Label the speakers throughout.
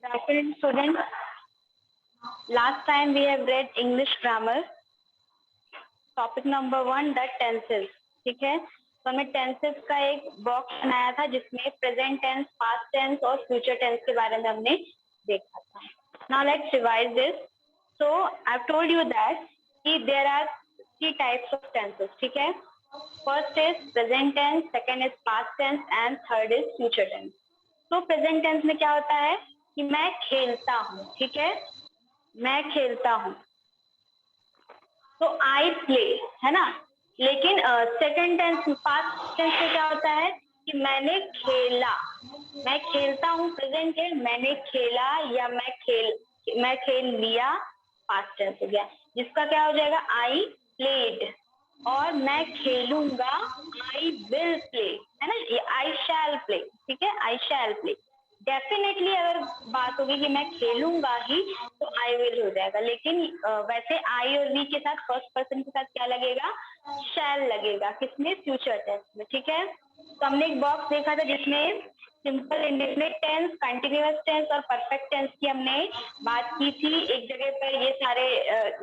Speaker 1: Good afternoon, students. Last time we have read English grammar. Topic number 1, the tenses. ठीक है, तो हमने tenses का एक बॉक्स बनाया था जिसमें प्रेजेंट टेंस, पास्ट टेंस और फ्यूचर टेंस के बारे में हमने देखा था. Now let's revise this. So I've told you that there are 3 types of tenses. ठीक है, first is present tense, second is past tense and third is future tense. तो प्रेजेंट टेंस में क्या होता है कि मैं खेलता हूँ. ठीक है, मैं खेलता हूँ तो आई प्ले है ना. लेकिन सेकंड टेंस, पास्ट टेंस में क्या होता है कि मैंने खेला. मैं खेलता हूँ प्रेजेंट है, मैंने खेला या मैं खेल लिया पास्ट टेंस हो गया, जिसका क्या हो जाएगा आई प्लेड. और मैं खेलूंगा आई विल प्ले है ना, ये आई शैल प्ले. ठीक है, आई शैल प्ले. डेफिनेटली अगर बात होगी कि मैं खेलूंगा ही तो आई विल हो जाएगा, लेकिन वैसे आई और वी के साथ फर्स्ट पर्सन के साथ क्या लगेगा, शैल लगेगा. किसमें, फ्यूचर टेंस में. ठीक है, तो हमने एक बॉक्स देखा था जिसमें simple indefinite tense, continuous tense और परफेक्ट टेंस की हमने बात की थी. एक जगह पर ये सारे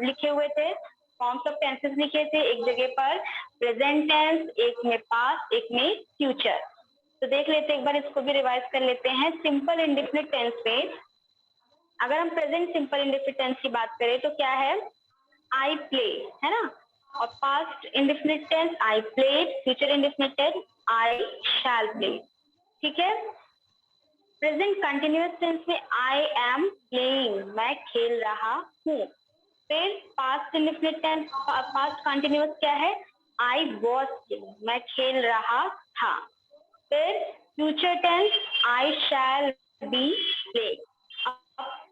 Speaker 1: लिखे हुए थे, फॉर्म्स ऑफ टेंसेस लिखे थे. एक जगह पर प्रेजेंट टेंस, एक में पास्ट, एक में फ्यूचर. तो देख लेते हैं, एक बार इसको भी रिवाइज कर लेते हैं. सिंपल इंडेफिनिट टेंस पे अगर हम प्रेजेंट सिंपल इंडेफिनिट टेंस की बात करें तो क्या है, आई प्ले है ना. और past indefinite tense I played, future indefinite tense I shall play. ठीक है, प्रेजेंट कंटिन्यूअस टेंस में आई एम प्लेइंग, मैं खेल रहा हूँ. फिर past indefinite tense, past continuous क्या है, आई वॉज प्लेइंग, मैं खेल रहा था. फिर future tense I shall be play.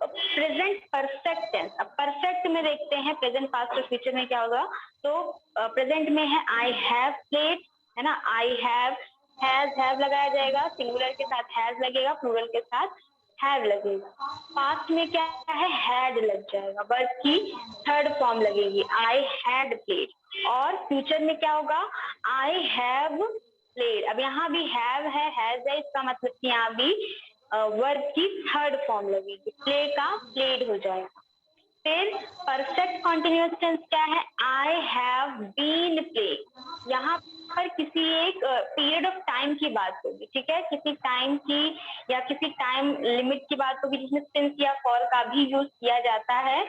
Speaker 1: Present perfect tense, अब परफेक्ट में देखते हैं प्रेजेंट, पास्ट और फ्यूचर में क्या होगा. तो प्रेजेंट में है आई हैव प्लेड है ना, आई हैव, हैव लगाया जाएगा, सिंगुलर के साथ हैज लगेगा, प्लूरल के साथ हैव लगेगा. पास्ट में क्या है, हैड लग जाएगा, वर्ब की थर्ड फॉर्म लगेगी, आई हैड प्लेड. और फ्यूचर में क्या होगा, आई हैव प्लेड. अब यहाँ भी हैव है, हैज है, इसका मतलब कि यहाँ भी वर्ब की थर्ड फॉर्म लगेगी, प्ले का प्लेड हो जाएगा. फिर परफेक्ट कॉन्टिन्यूअस टेंस क्या है, आई हैव बीन प्ले. यहाँ पर किसी एक पीरियड ऑफ टाइम की बात होगी. ठीक है, किसी टाइम की या किसी टाइम लिमिट की बात होगी जिसमें सिंस या फॉर का भी यूज किया जाता है.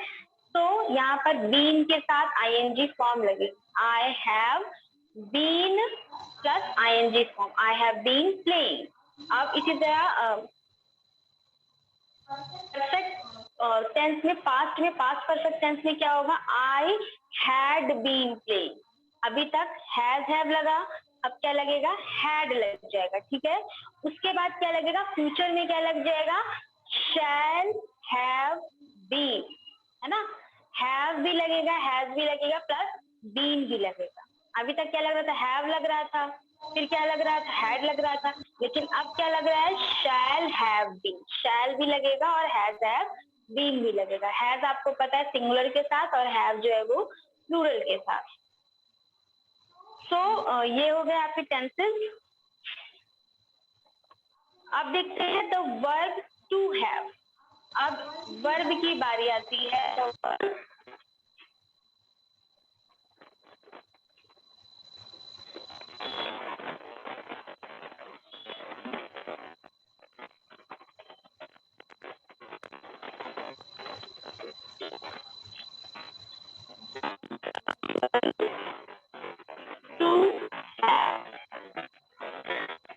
Speaker 1: तो यहाँ पर बीन के साथ आईएनजी फॉर्म लगेगी, I have been plus ING form, I have been playing. अब इसी तरह परफेक्ट टेंस में, पास्ट परफेक्ट टेंस में क्या होगा, आई हैड बीन प्लेइंग. अभी तक हैज हैव लगा, अब क्या लगेगा, हैड लग जाएगा. ठीक है, उसके बाद क्या लगेगा, फ्यूचर में क्या लग जाएगा, शैल हैव बीन है ना. हैव भी लगेगा, हैज भी लगेगा, प्लस बीन भी लगेगा. अभी तक क्या लग रहा था, हैव लग रहा था, फिर क्या लग रहा था, हैड लग रहा था, लेकिन अब क्या लग रहा है, शैल हैव बीन. शैल भी लगेगा और हैज हैव बीन भी लगेगा. हैज आपको पता है सिंगुलर के साथ और हैव जो है वो प्लूरल के साथ. सो ये हो गए आपके टेंसेस. अब देखते हैं तो वर्ब टू हैव. अब वर्ब की बारी आती है. तो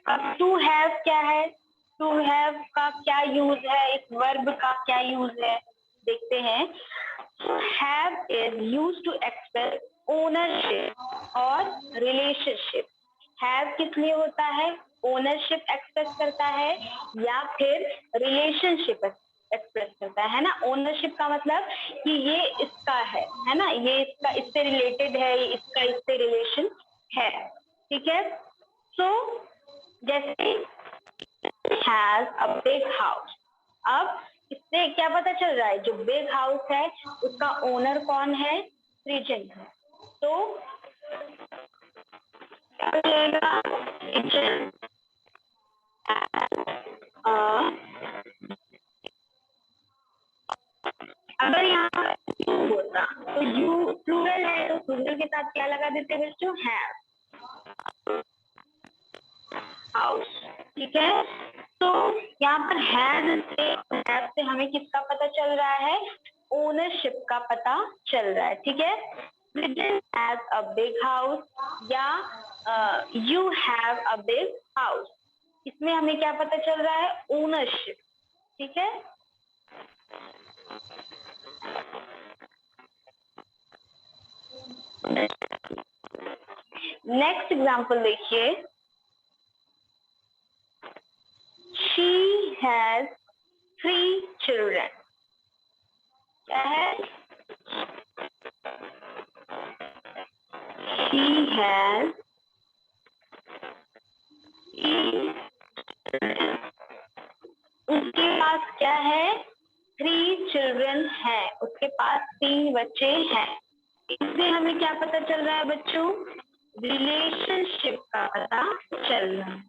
Speaker 1: अब टू हैव क्या है, टू हैव का क्या यूज है, इस वर्ब का क्या यूज है देखते हैं. Have is use to express ownership और रिलेशनशिप. हैव किस लिए होता है, ओनरशिप एक्सप्रेस करता है या फिर रिलेशनशिप एक्सप्रेस करता है ना. ओनरशिप का मतलब कि ये इसका है ना, ये इसका, इससे रिलेटेड है, इसका इससे रिलेशन है. ठीक है, सो जैसे हैज अ बिग हाउस. अब इससे क्या पता चल रहा है, जो बिग हाउस है उसका ओनर कौन है, सृजन है. तो सृजन साथ क्या लगा देते हैं बच्चों? Have, house. ठीक है, तो यहाँ पर हैव से हमें किसका पता चल रहा है? ओनरशिप का पता चल रहा है। ठीक है, Britain has a big house या you have a big house, इसमें हमें क्या पता चल रहा है? ओनरशिप। ठीक है, नेक्स्ट एग्जाम्पल देखिए, शी हैज 3 चिल्ड्रन। क्या है? शी हैज 3, उसके पास क्या है? 3 चिल्ड्रन है, उसके पास 3 बच्चे हैं। इससे हमें क्या पता चल रहा है बच्चों? रिलेशनशिप का पता चल रहा है।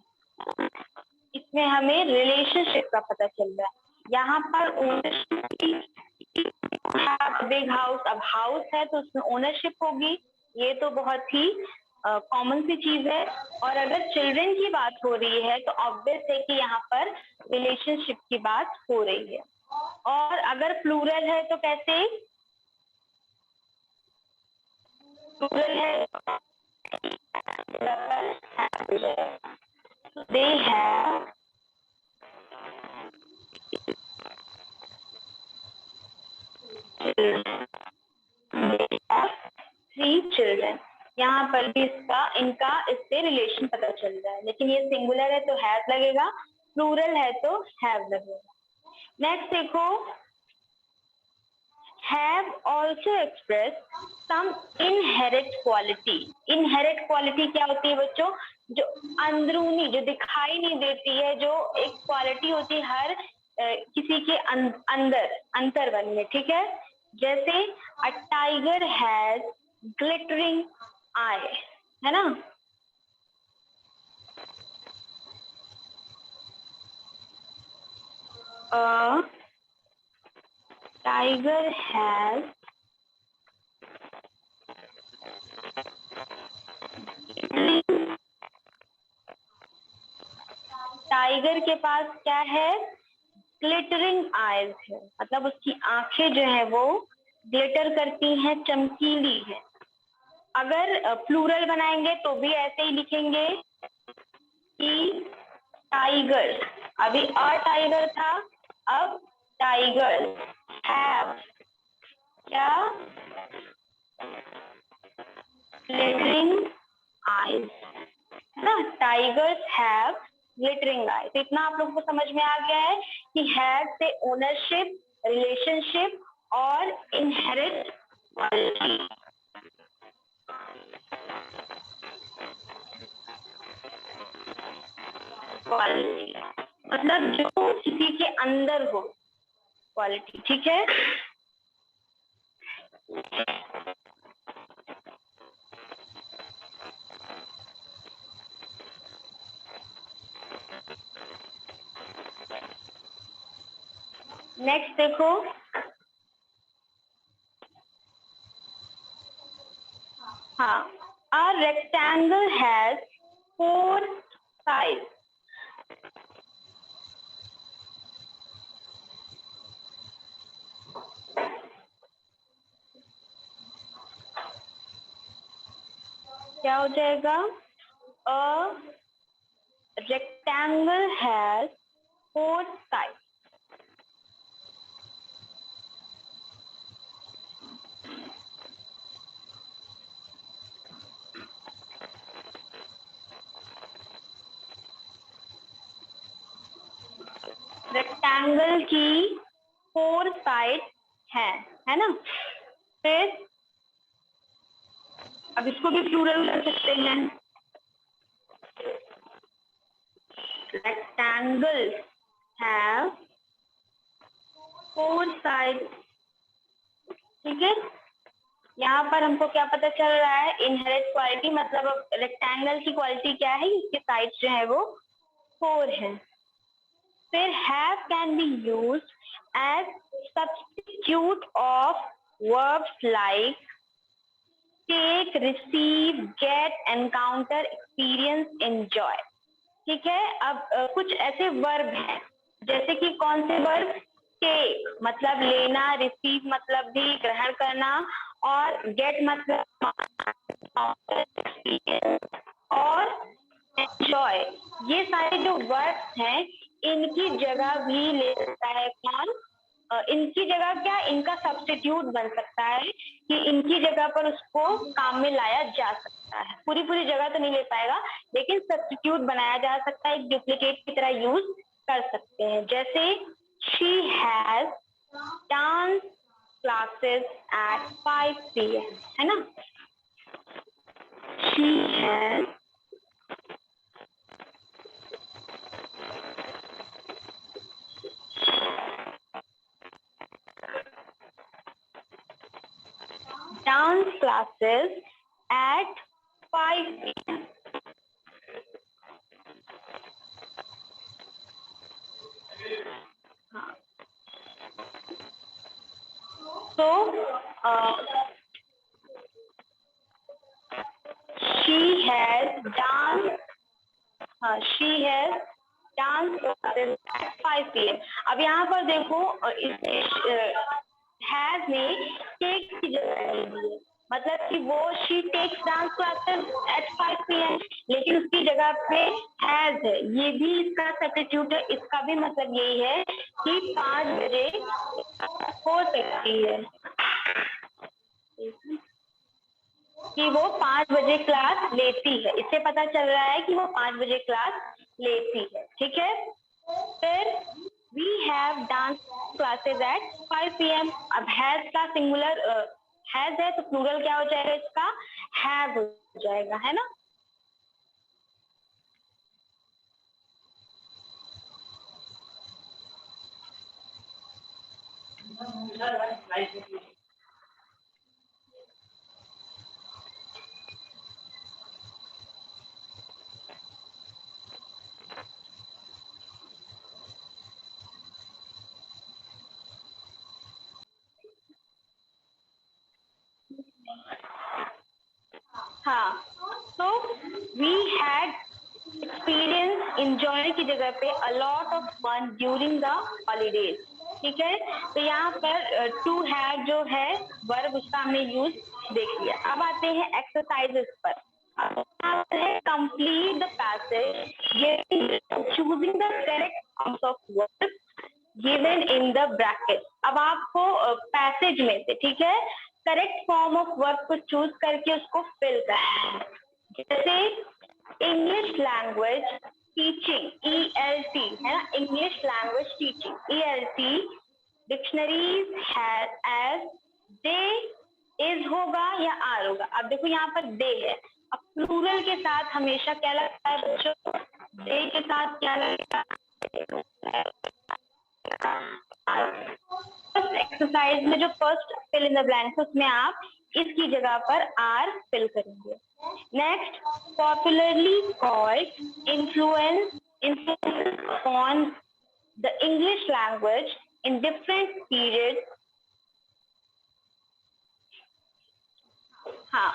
Speaker 1: इसमें हमें रिलेशनशिप का पता चल रहा है। यहाँ पर ओनरशिप, बिग हाउस, अब हाउस है तो उसमें ओनरशिप होगी, ये तो बहुत ही कॉमन सी चीज है। और अगर चिल्ड्रन की बात हो रही है तो ऑब्वियस है कि यहाँ पर रिलेशनशिप की बात हो रही है। और अगर प्लूरल है तो कैसे? प्लूरल है they have 3 children। यहाँ पर भी इनका इससे रिलेशन पता चल रहा है, लेकिन ये सिंगुलर है तो हैव लगेगा, प्लूरल है तो हैव लगेगा। नेक्स्ट देखो, have also expressed some inherent quality। inherent quality क्या होती है बच्चों? जो अंदरूनी, जो दिखाई नहीं देती है, जो एक क्वालिटी होती है हर किसी के अंदर, अंतर्वन में। ठीक है, जैसे अ टाइगर हैज ग्लिटरिंग आई, है ना? टाइगर हैज टाइगर के पास क्या है? ग्लिटरिंग आईज है, मतलब उसकी आंखें जो है वो ग्लिटर करती हैं, चमकीली है। अगर प्लूरल बनाएंगे तो भी ऐसे ही लिखेंगे कि टाइगर, अभी अ टाइगर था, अब टाइगर हैव क्या? ग्लिटरिंग आईज, है ना? टाइगर्स हैव ग्लिटरिंग आई। तो इतना आप लोगों को समझ में आ गया है कि हैव से ओनरशिप, रिलेशनशिप और इनहेरिट क्वालिटी। मतलब जो किसी के अंदर हो क्वालिटी। ठीक है, नेक्स्ट देखो, हाँ, a rectangle has 4 sides। क्या हो जाएगा? A rectangle has 4 sides। Rectangle की 4 साइड है ना? फिर अब इसको भी प्लूरल कर सकते हैं, रेक्टेंगल हैव 4 साइड। ठीक है, यहाँ पर हमको क्या पता चल रहा है? इनहेरिट क्वालिटी, मतलब अब रेक्टेंगल की क्वालिटी क्या है? इसके साइड जो है वो 4 है। फिर have can be used as substitute of verbs like take, receive, get, encounter, experience, enjoy. ठीक है, अब कुछ ऐसे वर्ब हैं, जैसे कि कौन से वर्ब? टेक मतलब लेना, रिसीव मतलब भी ग्रहण करना, और गेट मतलब और एंजॉय। ये सारे जो वर्ड्स हैं इनकी जगह भी ले सकता है कौन? इनकी जगह क्या, इनका सब्स्टिट्यूट बन सकता है कि इनकी जगह पर उसको काम में लाया जा सकता है। पूरी पूरी जगह तो नहीं ले पाएगा, लेकिन सब्स्टिट्यूट बनाया जा सकता है, एक डुप्लीकेट की तरह यूज कर सकते हैं। जैसे she has dance classes at 5 PM, है ना? She has dance classes at 5 PM। हाँ, तो she has dance, she has dance classes at 5 PM। अब यहाँ पर देखो, हैज में टेक की जगह ले दी है, मतलब कि वो she takes dance classes at 5 PM, लेकिन उसकी जगह पे हैज है। ये भी इसका सब्स्टिट्यूट है, इसका भी मतलब यही है कि 5 बजे हो सकती है, कि वो 5 बजे क्लास लेती है। इससे पता चल रहा है कि वो 5 बजे क्लास लेती है। ठीक है, फिर we have dance classes at 5 PM। अब हैज का सिंगुलर हैज है तो प्लूरल क्या हो जाएगा इसका? हैव हो जाएगा, है ना? हाँ, तो वी हैड एक्सपीरियंस इंजॉय की जगह पे a lot of fun during the holidays. ठीक है, तो यहाँ पर टू हैव जो है वर्ब, उसका हमने यूज देख लिया। अब आते हैं एक्सरसाइजेस पर। Complete the passage choosing the correct of verb given in the bracket. अब आपको पैसेज में से, ठीक है, करेक्ट फॉर्म ऑफ वर्ब को चूज करके उसको फिल करना है। जैसे इंग्लिश लैंग्वेज टीचिंग, ELT है ना, English language teaching, ELT। Dictionaries has as they, is होगा या आर होगा? अब देखो यहाँ पर दे है, अब प्लूरल के साथ हमेशा क्या लगता है बच्चों? दे के साथ क्या लगता है? एक्सरसाइज में जो first fill in the blanks, उसमें आप इसकी जगह पर आर फिल करेंगे। Next, popularly called influence on the English language in different periods. हाँ,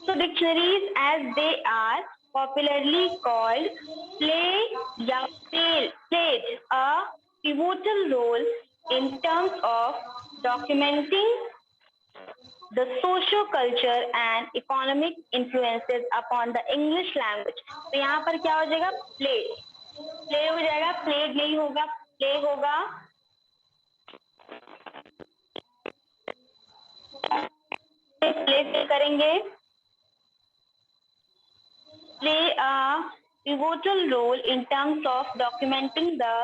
Speaker 1: so dictionaries as they are popularly called play या played a pivotal role in terms of documenting the socio-culture and economic influences upon the English language। तो यहाँ पर क्या हो जाएगा? Play, play हो जाएगा, प्लेड नहीं होगा, प्ले होगा। प्ले करेंगे, play a pivotal role in terms of documenting the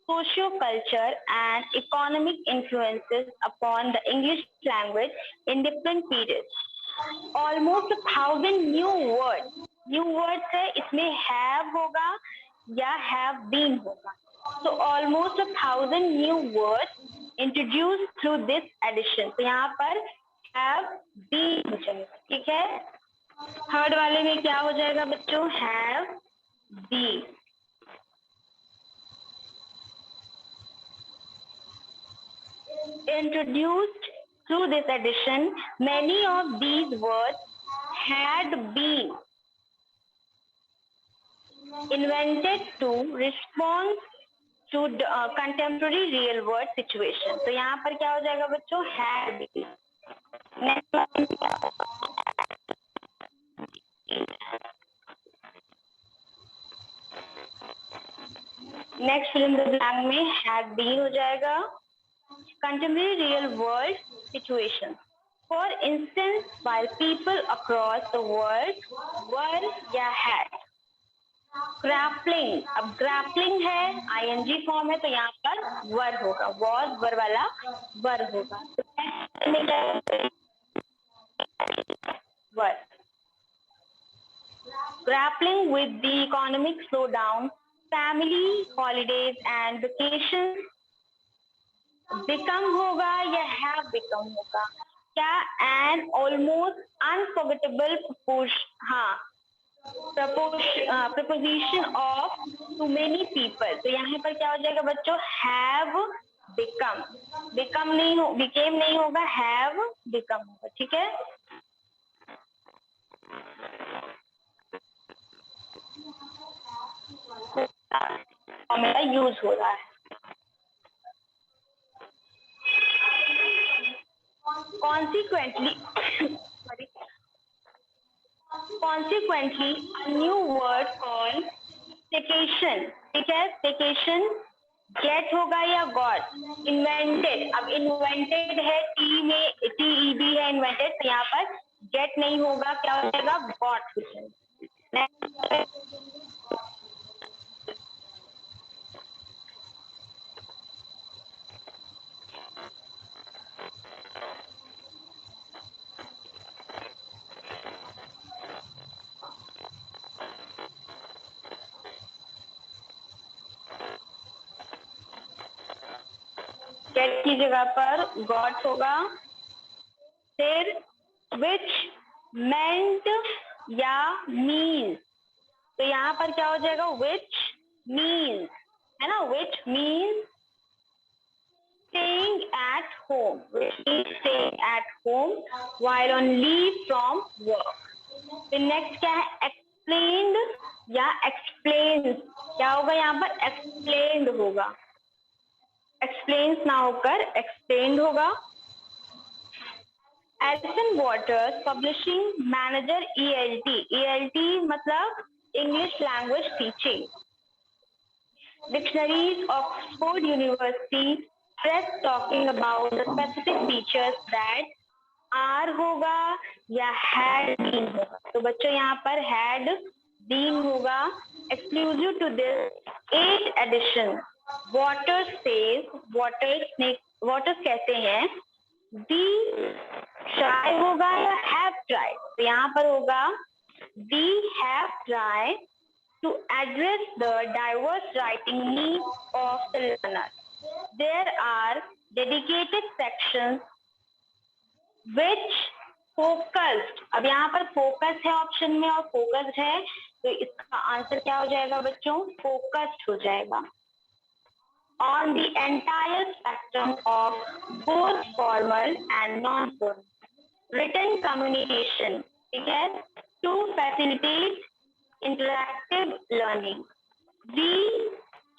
Speaker 1: socio-culture and economic influences upon the English language in different periods. Almost 1,000 new words है, इसमें have होगा या have been होगा। So almost 1,000 new words introduced through this edition। तो यहाँ पर have been हो जाएगा। ठीक है, थर्ड वाले में क्या हो जाएगा बच्चों? Have been. Introduced through this edition, many of these words had been invented to respond to contemporary real world situation. तो यहाँ पर क्या हो जाएगा बच्चों, had been. Next fill in the blank में had been हो जाएगा. Contemporary real world situation. For instance, while people across the world were या had. Grappling, अब grappling है ing फॉर्म है तो यहाँ पर वर होगा, was वर वाला वर होगा. वर. Grappling with the economic slowdown, family holidays and vacations. Become होगा या have become होगा. क्या an almost unforgettable preposition of too many people. तो यहाँ पर क्या हो जाएगा बच्चों, have become. become नहीं हो, became नहीं होगा, have become होगा. ठीक है. फॉर्मूला यूज हो रहा है. Consequently, a new word called staycation. ठीक है. staycation get होगा या got. Invented, अब invented है टी में TED है invented, तो यहाँ पर get नहीं होगा, क्या हो जाएगा, got हो जाएगा. गेट की जगह पर गॉट होगा. फिर विच मेंट या मीन्स, तो यहाँ पर क्या हो जाएगा, विच मीन्स है ना, which means staying at home, which means staying at home while on leave from work. फिर नेक्स्ट क्या है, explained या explains, क्या होगा यहाँ पर, explained होगा. explains ना होकर explained होगा. Alison Waters Publishing Manager ELT मतलब English Language Teaching. Dictionaries Oxford University Press talking about the specific features that are होगा या had been होगा. तो बच्चों यहाँ पर had been होगा. Exclusive to this 8th edition, Waters says, Waters कहते हैं we try होगा या have tried. तो यहाँ पर होगा we have tried to address the diverse writing needs of the learner. There are dedicated sections which focused, अब यहाँ पर focus है ऑप्शन में और focused है, तो इसका आंसर क्या हो जाएगा बच्चों, focused हो जाएगा. On the entire spectrum of both formal and non-formal written communication, ठीक है, to facilitate interactive learning. We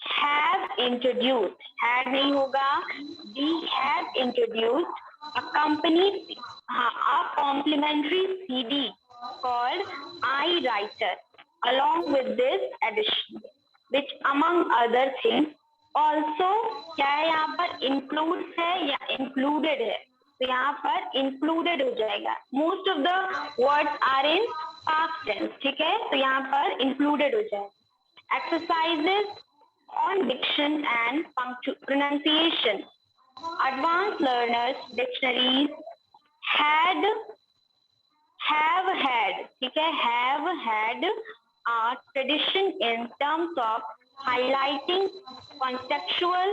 Speaker 1: have introduced, had नहीं होगा, we have introduced a complimentary CD called iWriter along with this edition, which among other things also क्या है यहाँ पर, includes है या included है, तो यहाँ पर included हो जाएगा. Most of the words are in past tense, ठीक है, तो यहाँ पर included हो जाएगा. Exercises on diction and pronunciation. Advanced learners dictionaries have had, ठीक है, have had a tradition in terms of highlighting contextual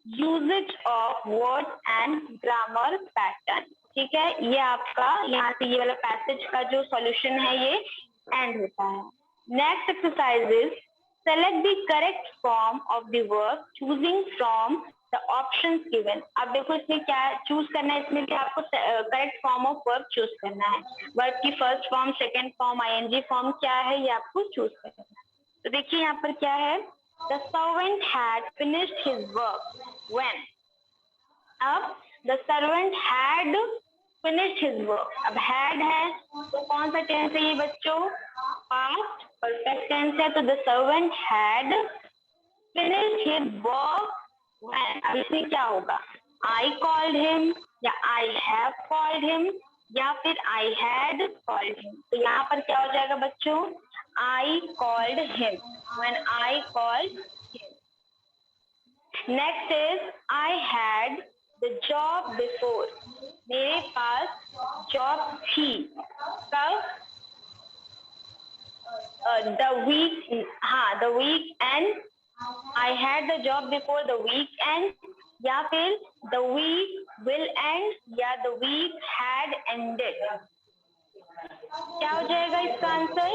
Speaker 1: usage of words and grammar pattern. ठीक है, ये आपका यहाँ से ये वाला पैसेज का जो सॉल्यूशन है ये एंड होता है. Next exercise is select the correct form of the verb choosing from the options given. अब देखो इसमें क्या चूज करना है, इसमें भी आपको correct form of verb choose करना है। वर्ब की first form, second form, ING form क्या है ये आपको चूज करना है। तो देखिए यहाँ पर क्या है, the servant had finished his work when. अब the servant had finished his work, अब हैड है तो कौन सा टेंस है ये बच्चों, पास्ट परफेक्ट टेंस है। तो the servant had finished his work when, अब इसमें क्या होगा, आई कॉल्ड हिम या आई हैव कॉल्ड हिम या फिर आई हैड कॉल्ड हिम। तो यहाँ पर क्या हो जाएगा बच्चों, I called him, when I called him. Next is I had the job before, मेरे पास जॉब थी कब, द वीक, हाँ the week end, I had the job before the week end, या फिर द वीक विल एंड, या the week had ended. क्या हो जाएगा इसका answer,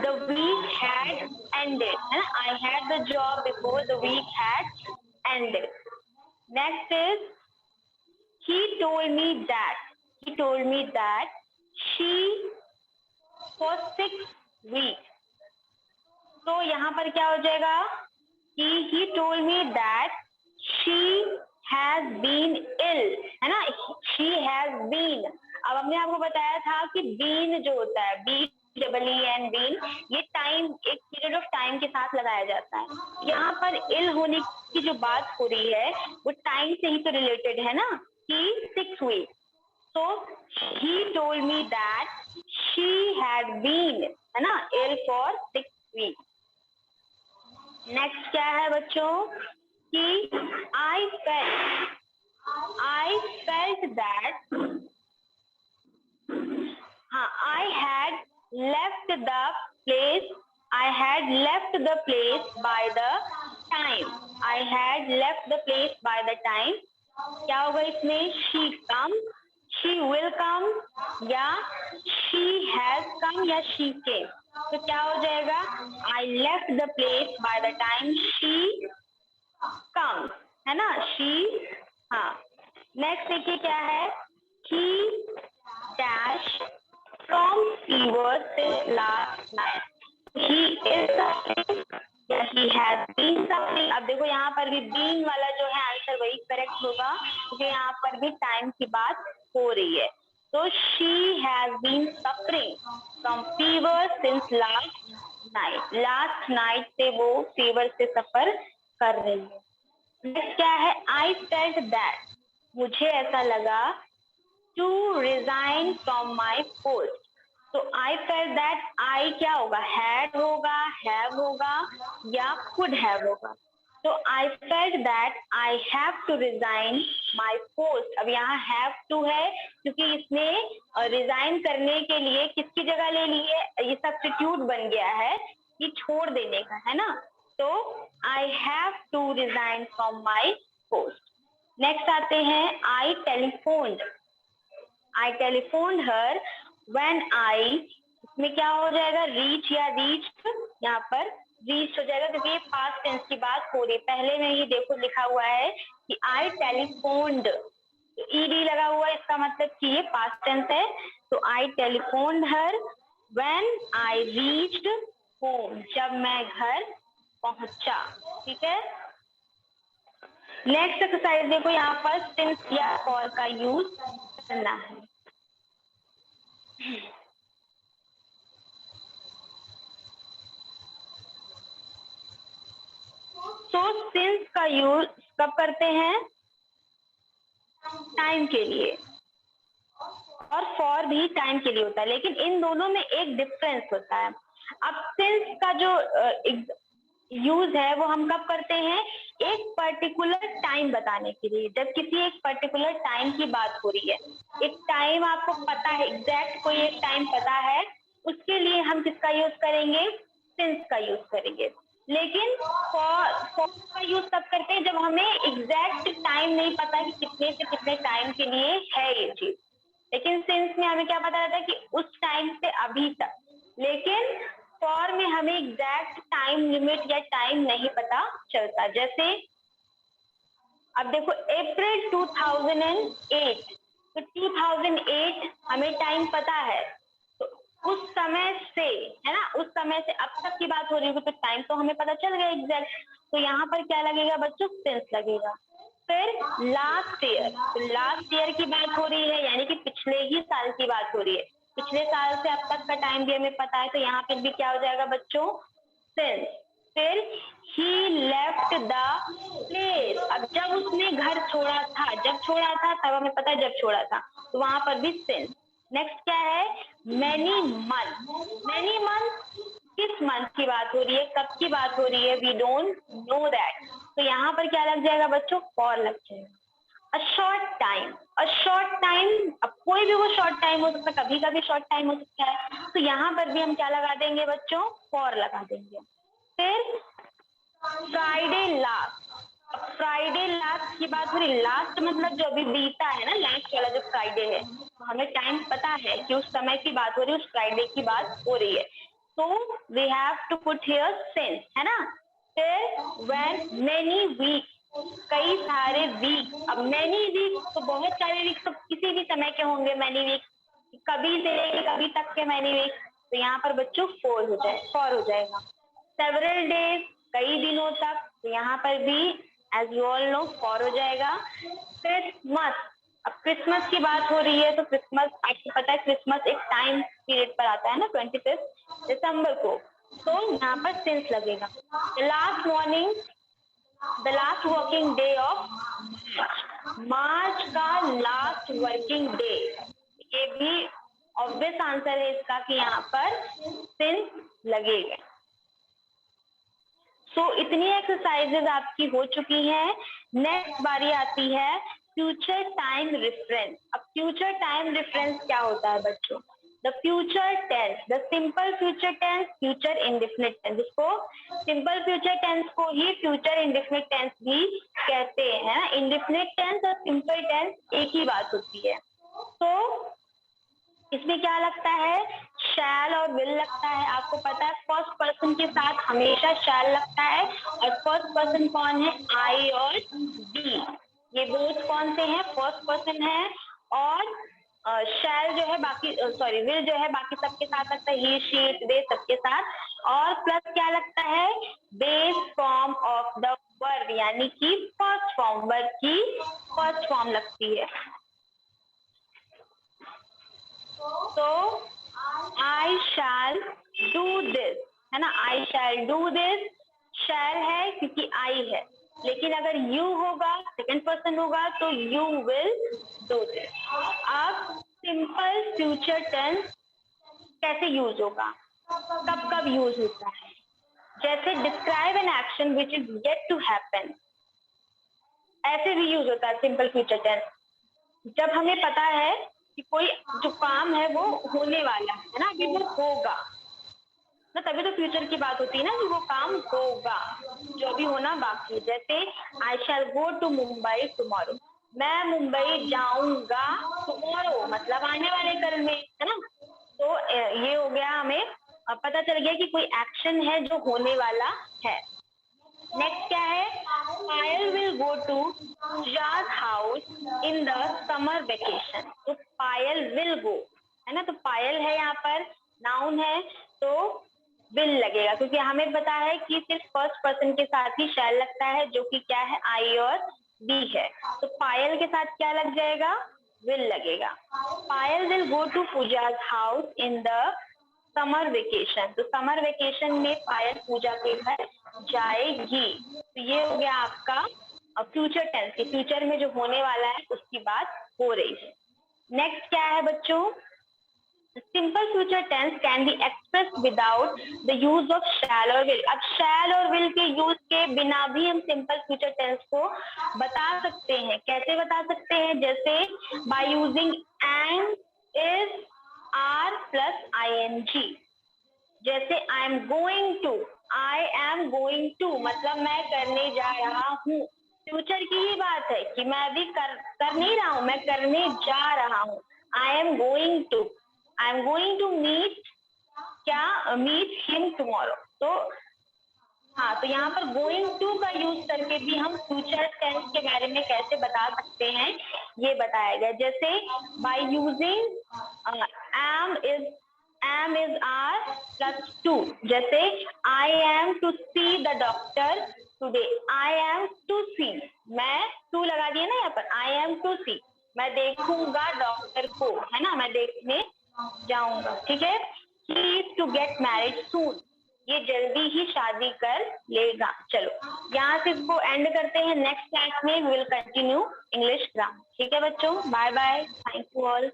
Speaker 1: the week had ended, है ना, I had the job before the week had ended. Next is he told me that she for 6 weeks। तो यहाँ पर क्या हो जाएगा कि he told me that she has been ill, है ना, she has been। अब हमने आपको बताया था कि been जो होता है, BEEN बीन, ये टाइम, एक पीरियड ऑफ टाइम के साथ लगाया जाता है। यहाँ पर इल होने की जो बात हो रही है वो टाइम से ही तो रिलेटेड है ना, कि 6 weeks। So he told me that she had been, है ना, ill for 6 weeks। नेक्स्ट क्या है बच्चों कि I felt that, हाँ, I had left the place by the time, I had left the place by the time। क्या होगा इसमें, she come, she will come, या she has come, या she came। तो क्या हो जाएगा, I left the place by the time she comes, है ना, she, हाँ। नेक्स्ट देखिए क्या है, he dash from fever since last night, he is suffering या he has been suffering। अब देखो यहाँ पर भी being वाला जो है आंसर वही करेक्ट होगा, क्योंकि यहाँ पर भी टाइम की बात हो रही है। तो she has been suffering from fever since last night से वो फीवर से सफर कर रही है। नेक्स्ट क्या है, I felt that, मुझे ऐसा लगा, to resign from my post। तो I felt that, I क्या होगा, had होगा, have होगा, या could have होगा। तो I felt that I have to resign my post। अब यहाँ have to है क्योंकि इसने resign करने के लिए किसकी जगह ले ली है, ये substitute बन गया है कि छोड़ देने का, है ना। तो I have to resign from my post। Next आते हैं, I telephoned her when I, इसमें क्या हो जाएगा, reach या reached, यहाँ पर reached हो जाएगा क्योंकि ये past tense की बात हो रही है। पहले में ये देखो लिखा हुआ है कि I telephoned, तो ed लगा हुआ है, इसका मतलब कि ये past tense है। तो I telephoned her when I reached home, जब मैं घर पहुंचा। ठीक है। नेक्स्ट एक्सरसाइज देखो, यहाँ पर सिंस या फॉर का यूज करना है। तो सिंस का यूज कब करते हैं, टाइम के लिए, और फॉर भी टाइम के लिए होता है, लेकिन इन दोनों में एक डिफरेंस होता है। अब सिंस का जो यूज है वो हम कब करते हैं, एक पर्टिकुलर टाइम बताने के लिए, जब किसी एक पर्टिकुलर टाइम की बात हो रही है, एक टाइम आपको पता है, एग्जैक्ट कोई एक टाइम पता है, उसके लिए हम किसका यूज करेंगे, सिंस का यूज करेंगे। लेकिन फॉर का यूज तब करते हैं जब हमें एग्जैक्ट टाइम नहीं पता कि कितने से कितने टाइम के लिए है ये चीज। लेकिन सिंस में हमें क्या पता रहता है कि उस टाइम से अभी तक। लेकिन फॉर में हमें एग्जैक्ट टाइम लिमिट या टाइम नहीं पता चलता। जैसे अब देखो अप्रैल 2008, तो 2008 हमें टाइम पता है, तो उस समय से, है ना, उस समय से अब तक की बात हो रही होगी तो टाइम तो हमें पता चल गया एग्जैक्ट। तो यहाँ पर क्या लगेगा बच्चों, सिंस लगेगा। फिर लास्ट ईयर, तो लास्ट ईयर की बात हो रही है, यानी कि पिछले ही साल की बात हो रही है, पिछले साल से अब तक का टाइम भी हमें पता है, तो यहाँ पर भी क्या हो जाएगा बच्चों, सिंस। फिर ही लेफ्ट द प्लेस, अब जब उसने घर छोड़ा था, जब छोड़ा था तब हमें पता है जब छोड़ा था, तो वहां पर भी सिंस। नेक्स्ट क्या है, मैनी मंथ, मैनी मंथ किस मंथ की बात हो रही है, कब की बात हो रही है, वी डोंट नो दैट, तो यहाँ पर क्या लग जाएगा बच्चों, फॉर लग जाएगा। A short time, a short time, अब कोई भी वो शॉर्ट टाइम हो सकता है, कभी कभी शॉर्ट टाइम हो सकता है, तो यहाँ पर भी हम क्या लगा देंगे बच्चों, फॉर लगा देंगे। फिर फ्राइडे लास्ट, फ्राइडे लास्ट की बात हो रही, लास्ट मतलब जो अभी बीता है ना, लास्ट वाला जो फ्राइडे है, तो हमें टाइम पता है कि उस समय की बात हो रही है, उस फ्राइडे की बात हो रही है, तो we have to put here since, है ना। फिर व्हेन मेनी वीक, कई सारे वीक, अब मेनी वीक तो बहुत सारे वीक तो किसी भी समय के होंगे, मेनी वीक कभी से लेके कभी तक के मेनी वीक, तो यहाँ पर बच्चों फॉर हो जाएगा। सेवरल डेज, कई दिनों तक, तो यहाँ पर भी as you all know for हो जाएगा। क्रिसमस, अब क्रिसमस की बात हो रही है, तो क्रिसमस आपको पता है, क्रिसमस एक टाइम पीरियड पर आता है ना, 25 दिसंबर को, तो यहाँ पर सिंस लगेगा। Last morning, the last working day of March का लास्ट वर्किंग डे, ये भी ऑब्वियस आंसर है इसका कि यहाँ पर सिंस लगेगा। सो इतनी एक्सरसाइजेज आपकी हो चुकी हैं। नेक्स्ट बारी आती है फ्यूचर टाइम रेफरेंस। अब फ्यूचर टाइम रेफरेंस क्या होता है बच्चों, the future tense, the simple future tense, future indefinite tense, जिसको सिंपल फ्यूचर टेंस को ही फ्यूचर इंडेफिनिट टेंस भी कहते हैं ना। इंडेफिनिट टेंस और सिंपल टेंस एक ही बात होती है। तो इसमें क्या लगता है, शैल और विल लगता है। आपको पता है फर्स्ट पर्सन के साथ हमेशा शैल लगता है, और फर्स्ट पर्सन कौन है, आई और डी, ये बोथ कौन से हैं, फर्स्ट पर्सन है। और शैल जो है बाकी, सॉरी विल जो है बाकी सबके साथ लगता है, ही शी इट दे सबके साथ। और प्लस क्या लगता है, base form of the verb, यानी कि फर्स्ट फॉर्म, वर्ब की फर्स्ट फॉर्म लगती है। तो आई शैल डू दिस, है ना, आई शैल डू दिस, शैल है क्योंकि आई है, लेकिन अगर यू होगा, सेकंड पर्सन होगा, तो यू विल डू दिस। अब सिंपल फ्यूचर टेंस कैसे यूज होगा, कब कब यूज होता है, जैसे describe an action which is yet to happen, ऐसे भी यूज होता है सिंपल फ्यूचर टेंस। जब हमें पता है कि कोई जो काम है वो होने वाला है ना, अभी वो होगा ना, तभी तो फ्यूचर की बात होती है ना कि वो काम होगा, जो अभी होना बाकी है। जैसे आई शैल गो टू मुंबई टुमारो, मैं मुंबई जाऊंगा टुमारो, मतलब आने वाले कल में, है ना। तो ये हो गया, हमें पता चल गया कि कोई एक्शन है जो होने वाला है। नेक्स्ट क्या है, पायल विल गो टू पूजा's house in the summer vacation, तो पायल विल गो, है ना, तो पायल है यहाँ पर नाउन है, तो विल लगेगा, क्योंकि हमें पता है कि सिर्फ फर्स्ट पर्सन के साथ ही शैल लगता है, जो कि क्या है, आई और बी है, तो पायल के साथ क्या लग जाएगा, विल लगेगा। पायल विल गो टू पूजा's house in the summer vacation, तो समर वेकेशन में पायल पूजा के घर जाएगी। तो ये हो गया आपका फ्यूचर टेंस, की फ्यूचर में जो होने वाला है उसकी बात हो रही है। नेक्स्ट क्या है बच्चों, simple future tense can be express without the use of shall और विल। अब शैल और विल के यूज के बिना भी हम सिंपल फ्यूचर टेंस को बता सकते हैं। कैसे बता सकते हैं, जैसे by using and, is, are plus ing, जैसे I am going to, I am going to मतलब मैं करने जा रहा हूँ, फ्यूचर की ही बात है कि मैं अभी कर नहीं रहा हूँ, मैं करने जा रहा हूँ। I am going to, I am going to meet, क्या मीट हिम टुमारो, तो हाँ, तो यहाँ पर गोइंग टू का यूज करके भी हम फ्यूचर टेंस के बारे में कैसे बता सकते हैं, ये बताया गया। जैसे by using am is are plus to. जैसे I am to see the doctor today. I am to see, मैं टू लगा दिया ना यहाँ पर, आई एम टू सी, मैं देखूंगा डॉक्टर को, है ना, मैं देखने जाऊंगा। ठीक है। He is to get married soon, ये जल्दी ही शादी कर लेगा। चलो यहाँ से इसको एंड करते हैं। नेक्स्ट क्लास में विल कंटिन्यू इंग्लिश ग्रामर। ठीक है बच्चों, bye bye, thank you all.